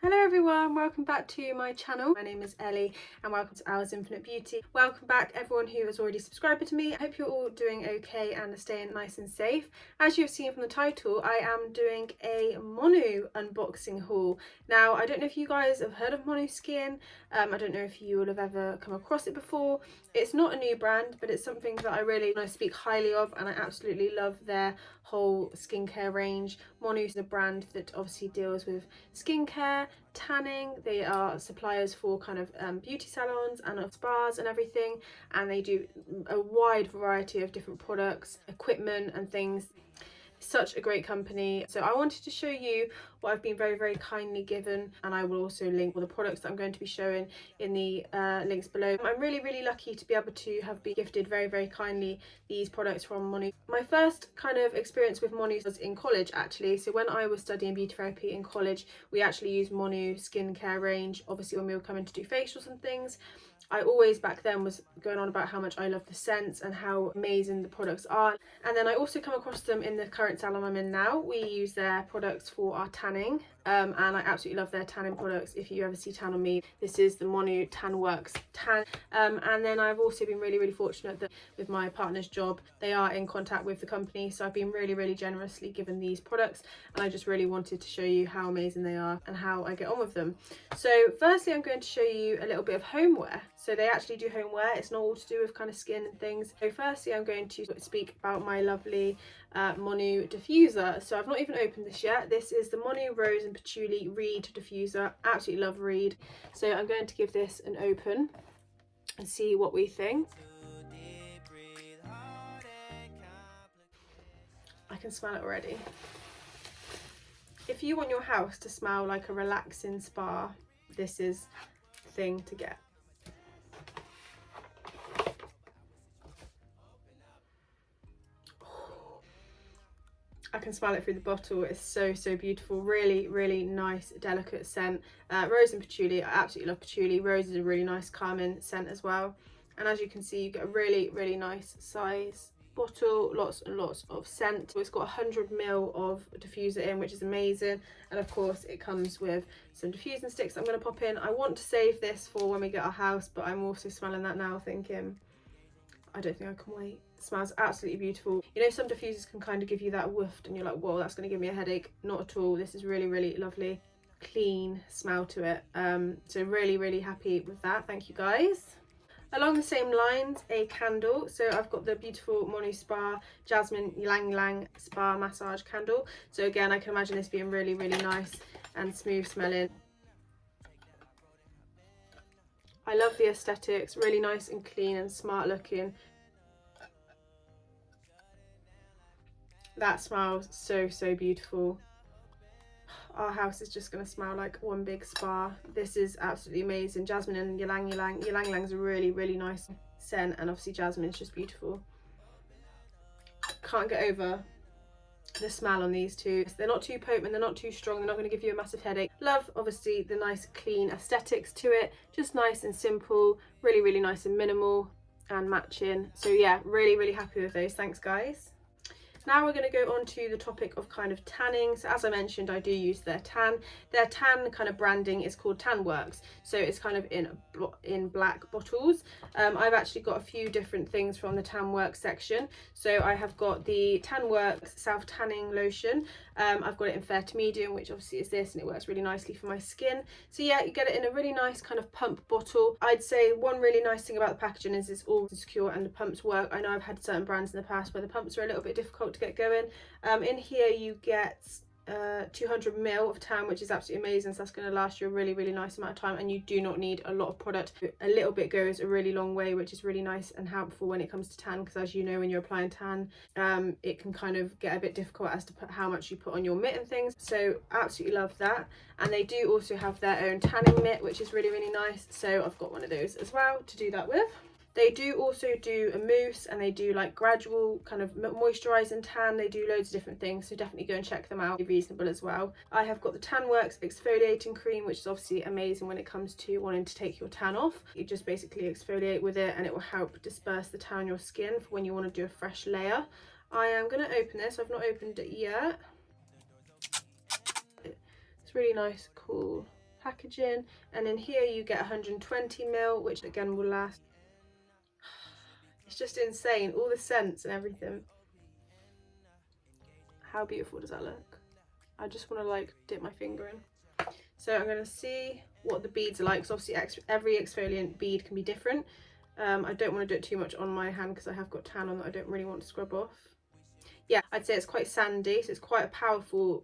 Hello everyone, welcome back to my channel. My name is Ellie and welcome to Infinite Beauty. Welcome back everyone who has already subscribed to me. I hope you're all doing okay and are staying nice and safe. As you've seen from the title, I am doing a MONU unboxing haul. Now, I don't know if you guys have heard of MONU Skin. I don't know if you will have ever come across it before. It's not a new brand, but it's something that I really speak highly of, and I absolutely love their whole skincare range. MONU is a brand that obviously deals with skincare, tanning. They are suppliers for kind of beauty salons and spas and everything, and they do a wide variety of different products, equipment and things. Such a great company. So I wanted to show you what I've been very kindly given, and I will also link all the products that I'm going to be showing in the links below. I'm really lucky to be able to have been gifted very kindly these products from MONU. My first kind of experience with MONU was in college actually. So when I was studying beauty therapy in college, we actually used MONU skincare range, obviously when we were coming to do facials and things. I always back then was going on about how much I love the scents and how amazing the products are. And then I also come across them in the current salon I'm in now. We use their products for our tanning, and I absolutely love their tanning products. If you ever see tan on me, this is the MONU Tan Works Tan. And then I've also been really fortunate that with my partner's job, they are in contact with the company. So I've been really generously given these products, and I just really wanted to show you how amazing they are and how I get on with them. So firstly, I'm going to show you a little bit of homeware. So they actually do homeware. It's not all to do with kind of skin and things. So firstly, I'm going to speak about my lovely MONU diffuser. So I've not even opened this yet. This is the MONU Rose and Patchouli Reed diffuser. Absolutely love Reed. So I'm going to give this an open and see what we think. I can smell it already. If you want your house to smell like a relaxing spa, this is the thing to get. I can smell it through the bottle. It's so beautiful. Really nice, delicate scent. Rose and patchouli. I absolutely love patchouli. Rose is a really nice calming scent as well. And as you can see, you get a really nice size bottle, lots and lots of scent. It's got 100 ml of diffuser in, which is amazing. And of course it comes with some diffusing sticks I'm going to pop in. I want to save this for when we get our house, but I'm also smelling that now thinking, I don't think I can wait. It smells absolutely beautiful. You know, some diffusers can kind of give you that woof and you're like, whoa, that's going to give me a headache. Not at all. This is really lovely, clean smell to it. So really happy with that. Thank you guys. Along the same lines, a candle. So I've got the beautiful MONU Spa Jasmine Ylang Ylang Spa Massage Candle. So again, I can imagine this being really nice and smooth smelling. I love the aesthetics, really nice and clean and smart looking. That smells so beautiful. Our house is just going to smell like one big spa. This is absolutely amazing. Jasmine and Ylang Ylang. Ylang Ylang is a really nice scent, and obviously jasmine is just beautiful. Can't get over the smell on these two. They're not too potent, they're not too strong, they're not going to give you a massive headache. Love obviously the nice clean aesthetics to it, just nice and simple, really nice and minimal and matching. So yeah, really happy with those. Thanks guys. Now we're going to go on to the topic of kind of tanning. So as I mentioned, I do use their tan. Their tan kind of branding is called Tan Works. So it's kind of in black bottles. I've actually got a few different things from the Tan Works section. So I have got the Tan Works Self Tanning Lotion. I've got it in fair to medium, which obviously is this, and it works really nicely for my skin. So yeah, you get it in a really nice kind of pump bottle. I'd say one really nice thing about the packaging is it's all secure and the pumps work. I know I've had certain brands in the past where the pumps are a little bit difficult to get going. In here you get 200 ml of tan, which is absolutely amazing. So that's going to last you a really nice amount of time, and you do not need a lot of product. A little bit goes a really long way, which is really nice and helpful when it comes to tan, because as you know, when you're applying tan, it can kind of get a bit difficult as to how much you put on your mitt and things. So absolutely love that. And they do also have their own tanning mitt, which is really nice. So I've got one of those as well to do that with. They do also do a mousse, and they do like gradual kind of moisturize and tan. They do loads of different things, so definitely go and check them out. They're reasonable as well. I have got the Tan Works exfoliating cream, which is obviously amazing when it comes to wanting to take your tan off. You just basically exfoliate with it and it will help disperse the tan on your skin for when you want to do a fresh layer. I am going to open this. I've not opened it yet. It's really nice, cool packaging, and in here you get 120ml, which again will last. It's just insane, all the scents and everything. How beautiful does that look? I just want to like dip my finger in. So I'm going to see what the beads are like, because obviously every exfoliant bead can be different. I don't want to do it too much on my hand because I have got tan on that I don't really want to scrub off. Yeah, I'd say it's quite sandy, so it's quite a powerful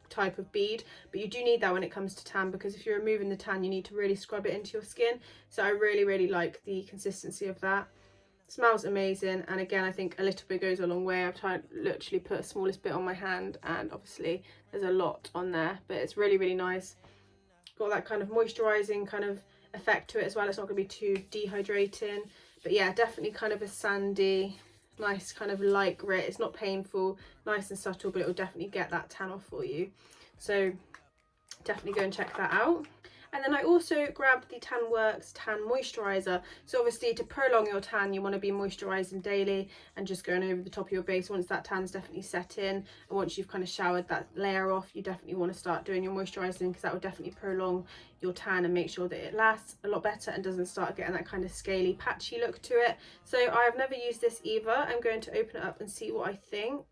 type of bead, but you do need that when it comes to tan, because if you're removing the tan you need to really scrub it into your skin. So I really like the consistency of that. Smells amazing, and again I think a little bit goes a long way. I've tried literally put the smallest bit on my hand, and obviously there's a lot on there, but it's really nice. Got that kind of moisturizing kind of effect to it as well. It's not going to be too dehydrating, but yeah, definitely kind of a sandy, nice kind of light grit. It's not painful, nice and subtle, but it will definitely get that tan off for you. So definitely go and check that out. And then I also grabbed the Tan Works Tan Moisturiser. So obviously to prolong your tan, you want to be moisturising daily and just going over the top of your base once that tan's definitely set in. And once you've kind of showered that layer off, you definitely want to start doing your moisturising, because that will definitely prolong your tan and make sure that it lasts a lot better and doesn't start getting that kind of scaly, patchy look to it. So I've never used this either. I'm going to open it up and see what I think.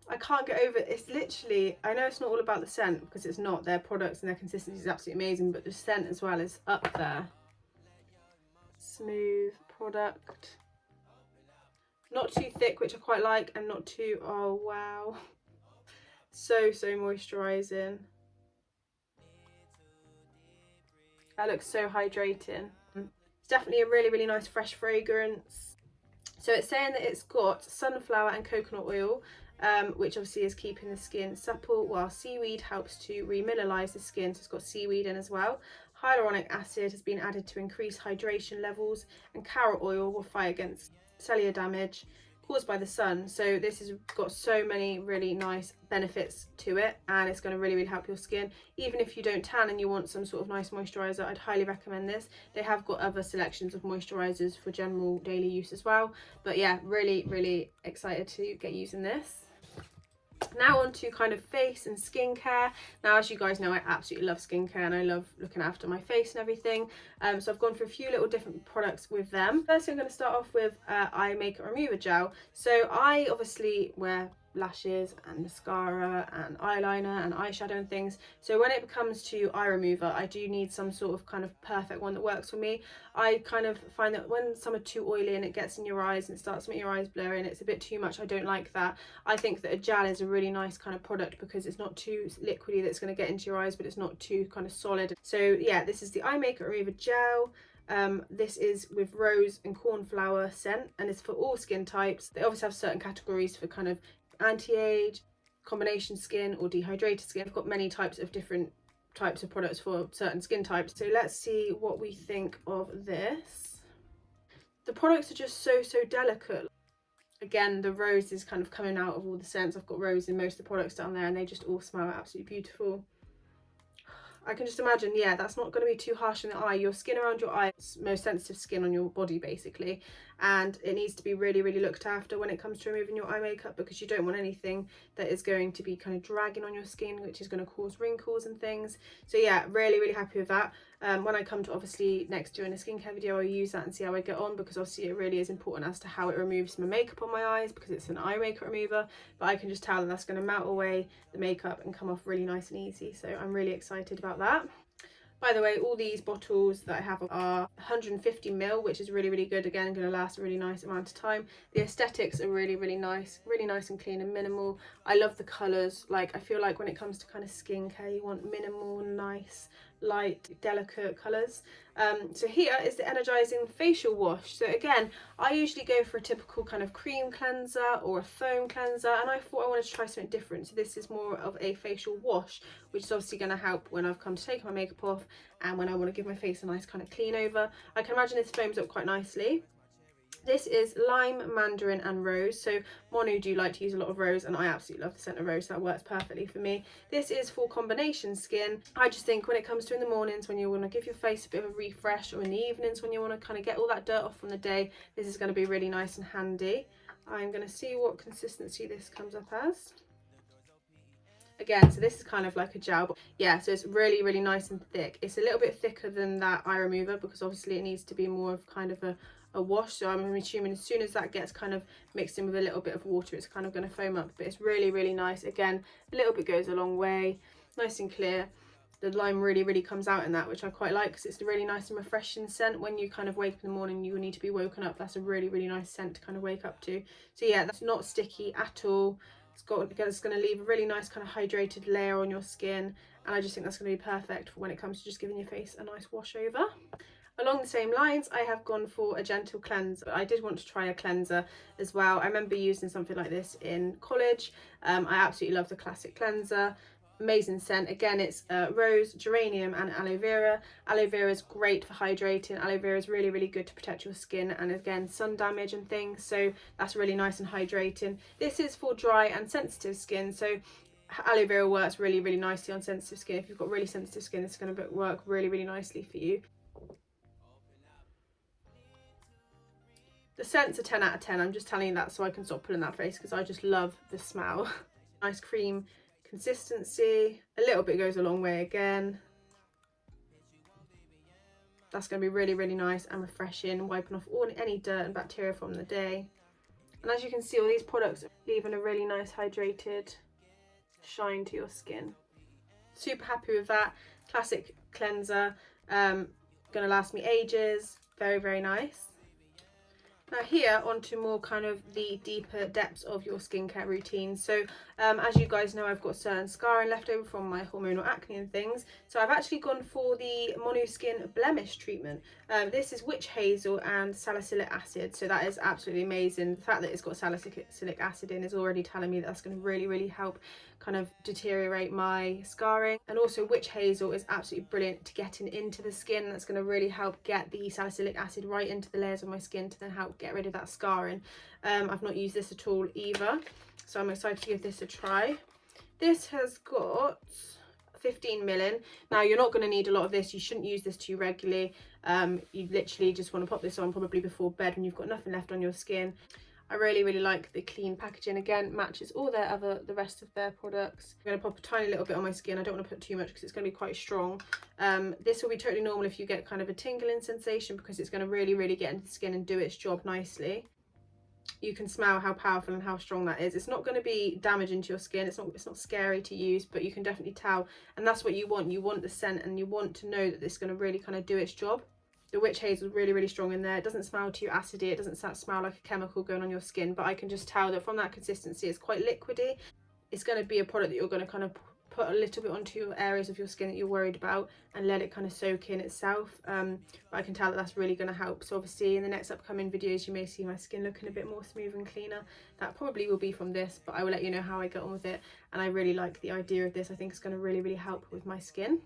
I can't get over it. It's literally, I know it's not all about the scent, because it's not. Their products and their consistency is absolutely amazing, but the scent as well is up there. Smooth product, not too thick, which I quite like, and not too, oh wow, so moisturising. That looks so hydrating. It's definitely a really nice fresh fragrance. So it's saying that it's got sunflower and coconut oil, which obviously is keeping the skin supple, while seaweed helps to remineralize the skin, so it's got seaweed in as well. Hyaluronic acid has been added to increase hydration levels, and carrot oil will fight against cellular damage caused by the sun. So this has got so many really nice benefits to it, and it's going to really help your skin. Even if you don't tan and you want some sort of nice moisturizer, I'd highly recommend this. They have got other selections of moisturizers for general daily use as well, but yeah, really excited to get using this. Now on to kind of face and skincare. Now, as you guys know, I absolutely love skincare and I love looking after my face and everything. So I've gone for a few little different products with them. First, I'm going to start off with eye makeup remover gel. So I obviously wear lashes and mascara and eyeliner and eyeshadow and things, so when it comes to eye remover, I do need some sort of kind of perfect one that works for me. I kind of find that when some are too oily and it gets in your eyes and it starts to make your eyes blurry and it's a bit too much, I don't like that. I think that a gel is a really nice kind of product because it's not too liquidy that's going to get into your eyes, but it's not too kind of solid. So yeah, this is the eye makeup remover gel. This is with rose and cornflower scent, and it's for all skin types. They obviously have certain categories for kind of anti-age, combination skin, or dehydrated skin. I've got many types of different types of products for certain skin types. So let's see what we think of this. The products are just so delicate. Again, the rose is kind of coming out of all the scents. I've got rose in most of the products down there and they just all smell absolutely beautiful. I can just imagine, yeah, that's not going to be too harsh in the eye. Your skin around your eye is most sensitive skin on your body basically, and it needs to be really looked after when it comes to removing your eye makeup, because you don't want anything that is going to be kind of dragging on your skin, which is going to cause wrinkles and things. So yeah, really happy with that. When I come to obviously next doing a skincare video, I'll use that and see how I get on, because obviously it really is important as to how it removes my makeup on my eyes, because it's an eye makeup remover, but I can just tell that that's going to melt away the makeup and come off really nice and easy. So I'm really excited about that. By the way, all these bottles that I have are 150ml, which is really good. Again, going to last a really nice amount of time. The aesthetics are really nice and clean and minimal. I love the colours. Like, I feel like when it comes to kind of skincare, you want minimal, nice, light, delicate colours. So here is the energizing facial wash. So again, I usually go for a typical kind of cream cleanser or a foam cleanser, and I thought I wanted to try something different. So this is more of a facial wash, which is obviously going to help when I've come to take my makeup off and when I want to give my face a nice kind of clean over. I can imagine this foams up quite nicely. This is lime, mandarin and rose. So MONU do like to use a lot of rose, and I absolutely love the scent of rose, so that works perfectly for me. This is for combination skin. I just think when it comes to in the mornings when you want to give your face a bit of a refresh, or in the evenings when you want to kind of get all that dirt off from the day, this is going to be really nice and handy. I'm going to see what consistency this comes up as. Again, so this is kind of like a gel, but yeah, so it's really, really nice and thick. It's a little bit thicker than that eye remover because obviously it needs to be more of kind of a wash. So I'm assuming as soon as that gets kind of mixed in with a little bit of water, it's kind of going to foam up, but it's really, really nice. Again, a little bit goes a long way, nice and clear. The lime really, really comes out in that, which I quite like because it's a really nice and refreshing scent. When you kind of wake up in the morning, you need to be woken up. That's a really, really nice scent to kind of wake up to. So yeah, that's not sticky at all. It's going to leave a really nice kind of hydrated layer on your skin, and I just think that's going to be perfect for when it comes to just giving your face a nice wash over. Along the same lines, I have gone for a gentle cleanse, but I did want to try a cleanser as well. I remember using something like this in college. I absolutely love the classic cleanser. Amazing scent. Again, it's rose, geranium and aloe vera. Aloe vera is great for hydrating. Aloe vera is really, really good to protect your skin and again sun damage and things, so that's really nice and hydrating. This is for dry and sensitive skin, so aloe vera works really, really nicely on sensitive skin. If you've got really sensitive skin, it's going to work really, really nicely for you. The scent's a 10 out of 10. I'm just telling you that so I can stop pulling that face because I just love the smell. Nice cream consistency. A little bit goes a long way again. That's going to be really, really nice and refreshing, wiping off any dirt and bacteria from the day. And as you can see, all these products are leaving a really nice hydrated shine to your skin. Super happy with that. Classic cleanser. Gonna last me ages. Very, very nice. Now here onto more kind of the deeper depths of your skincare routine. So as you guys know, I've got certain scarring left over from my hormonal acne and things. So I've actually gone for the MONU Skin Blemish treatment. This is witch hazel and salicylic acid. So that is absolutely amazing. The fact that it's got salicylic acid in is already telling me that that's going to really, really help kind of deteriorate my scarring. And also witch hazel is absolutely brilliant to getting into the skin. That's going to really help get the salicylic acid right into the layers of my skin to then help get rid of that scarring. I've not used this at all either, so I'm excited to give this a try. This has got 15 ml. Now you're not going to need a lot of this. You shouldn't use this too regularly. You literally just want to pop this on probably before bed when you've got nothing left on your skin. I really, really like the clean packaging. Again, matches all the rest of their products. I'm going to pop a tiny little bit on my skin. I don't want to put too much because it's going to be quite strong. This will be totally normal if you get kind of a tingling sensation because it's going to really, really get into the skin and do its job nicely. You can smell how powerful and how strong that is. It's not going to be damaging to your skin. It's not scary to use, but you can definitely tell. And that's what you want. You want the scent and you want to know that it's going to really kind of do its job. The witch hazel is really, really strong in there. It doesn't smell too acidy. It doesn't smell like a chemical going on your skin, but I can just tell that from that consistency, it's quite liquidy. It's going to be a product that you're going to kind of put a little bit onto your areas of your skin that you're worried about and let it kind of soak in itself. But I can tell that that's really going to help. So obviously in the next upcoming videos, you may see my skin looking a bit more smooth and cleaner. That probably will be from this, but I will let you know how I get on with it. And I really like the idea of this. I think it's going to really, really help with my skin.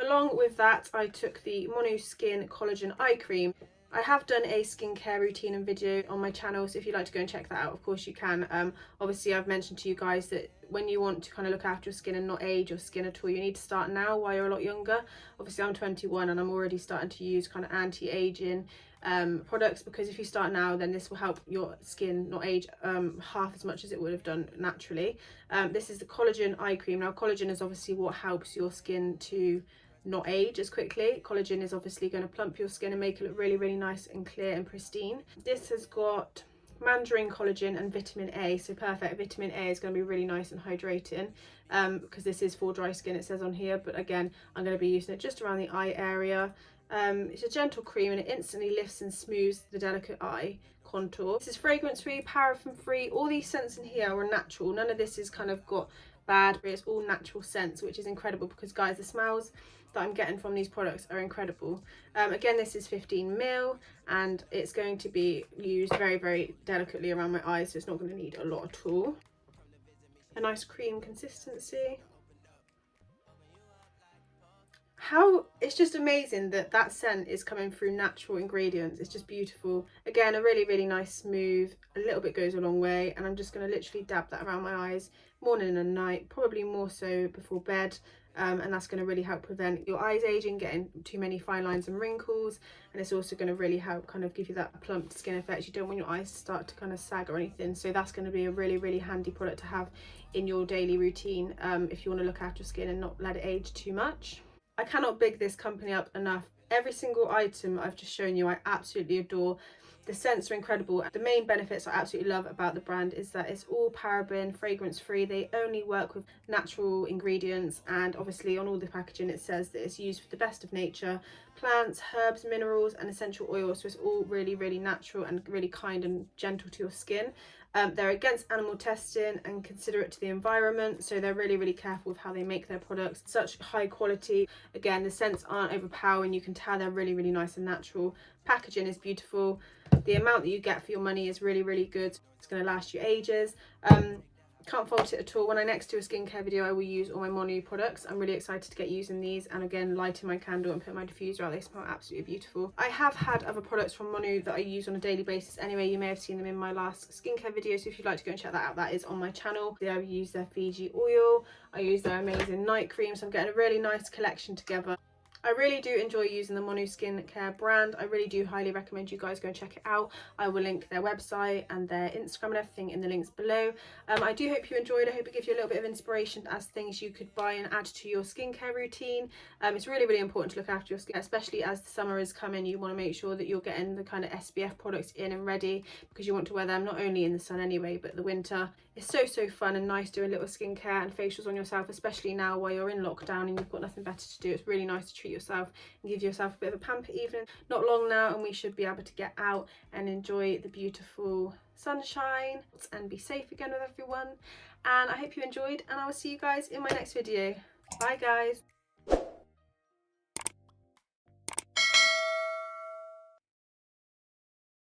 Along with that, I took the MONU Skin Collagen Eye Cream. I have done a skincare routine and video on my channel, so if you'd like to go and check that out, of course you can. Obviously, I've mentioned to you guys that when you want to kind of look after your skin and not age your skin at all, you need to start now while you're a lot younger. Obviously, I'm 21 and I'm already starting to use kind of anti-aging products, because if you start now, then this will help your skin not age half as much as it would have done naturally. This is the Collagen Eye Cream. Now, collagen is obviously what helps your skin to not age as quickly. Collagen is obviously going to plump your skin and make it look really, really nice and clear and pristine. This has got mandarin collagen and vitamin A, so perfect. Vitamin A is going to be really nice and hydrating because this is for dry skin, it says on here, but again, I'm going to be using it just around the eye area. It's a gentle cream and it instantly lifts and smooths the delicate eye contour. This is fragrance free, paraffin free. All these scents in here are natural. None of this is kind of got bad, but it's all natural scents, which is incredible because, guys, the smells that I'm getting from these products are incredible. Again, this is 15 ml and it's going to be used very, very delicately around my eyes, so it's not going to need a lot at all. A nice cream consistency. It's just amazing that that scent is coming through natural ingredients. It's just beautiful. Again, a really, really nice smooth. A little bit goes a long way, and I'm just going to literally dab that around my eyes morning and night, probably more so before bed. and that's going to really help prevent your eyes aging, getting too many fine lines and wrinkles, and it's also going to really help kind of give you that plump skin effect. You don't want your eyes to start to kind of sag or anything, so that's going to be a really handy product to have in your daily routine if you want to look after your skin and not let it age too much. I cannot big this company up enough. Every single item I've just shown you I absolutely adore. The scents are incredible. The main benefits I absolutely love about the brand is that it's all paraben, fragrance free. They only work with natural ingredients, and obviously on all the packaging it says that it's used for the best of nature, plants, herbs, minerals and essential oils. So it's all really natural and really kind and gentle to your skin. They're against animal testing and considerate to the environment, so they're really careful with how they make their products. Such high quality. Again, the scents aren't overpowering. You can tell they're really nice and natural. Packaging is beautiful. The amount that you get for your money is really good. It's going to last you ages. Can't fault it at all. When I next do a skincare video, I will use all my MONU products. I'm really excited to get using these, and again, lighting my candle and putting my diffuser out. They smell absolutely beautiful. I have had other products from MONU that I use on a daily basis anyway. You may have seen them in my last skincare video, so if you'd like to go and check that out, that is on my channel. I use their Fiji oil. I use their amazing night cream, so I'm getting a really nice collection together. I really do enjoy using the MONU skincare brand. I really do highly recommend you guys go and check it out. I will link their website and their Instagram and everything in the links below. I do hope you enjoyed. I hope it gives you a little bit of inspiration as things you could buy and add to your skincare routine. It's really important to look after your skin, especially as the summer is coming. You want to make sure that you're getting the kind of SPF products in and ready, because you want to wear them not only in the sun anyway, but the winter. It's so fun and nice doing little skincare and facials on yourself, especially now while you're in lockdown and you've got nothing better to do. It's really nice to treat yourself and give yourself a bit of a pamper evening. Not long now and we should be able to get out and enjoy the beautiful sunshine and be safe again with everyone. And I hope you enjoyed, and I will see you guys in my next video. Bye guys.